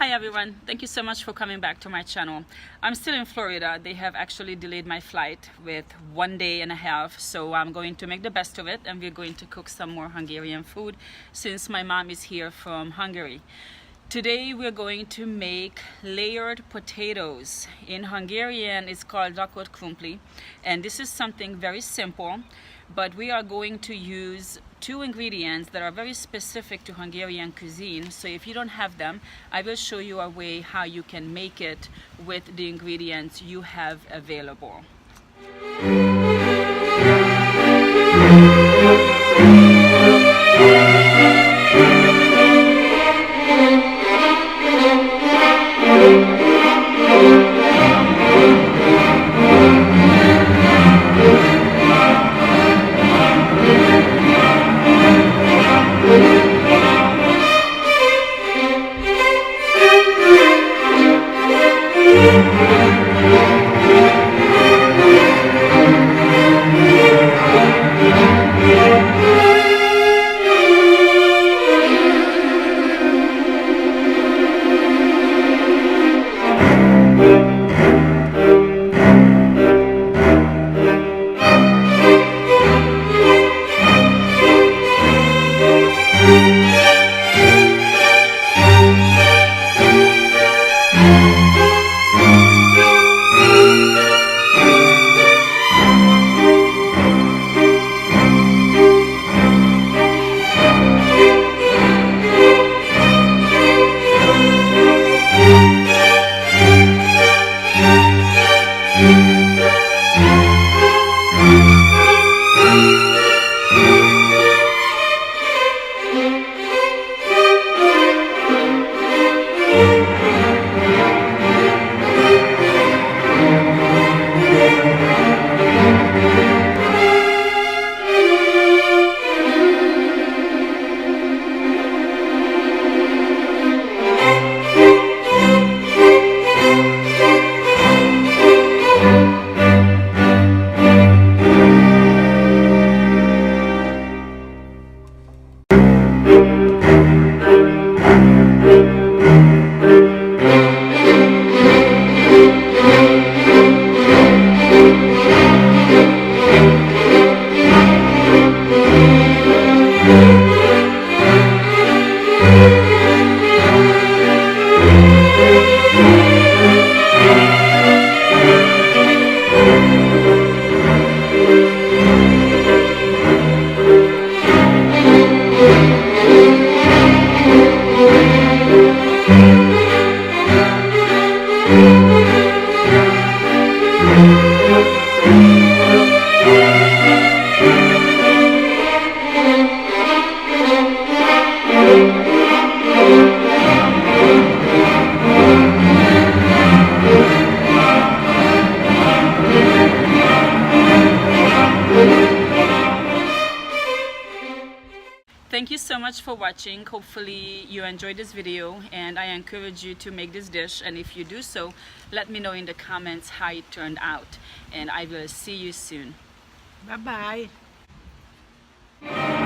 Hi everyone, thank you so much for coming back to my channel. I'm still in Florida. They have actually delayed my flight with 1.5 days, so I'm going to make the best of it, and we're going to cook some more Hungarian food since my mom is here from Hungary. Today we're going to make layered potatoes. In Hungarian it's called Rakott Krumpli, and this is something very simple, but we are going to use two ingredients that are very specific to Hungarian cuisine. So if you don't have them, I will show you a way how you can make it with the ingredients you have available. Thank you so much for watching. Hopefully you enjoyed this video, and I encourage you to make this dish, and if you do so, let me know in the comments how it turned out, and I will see you soon. Bye bye.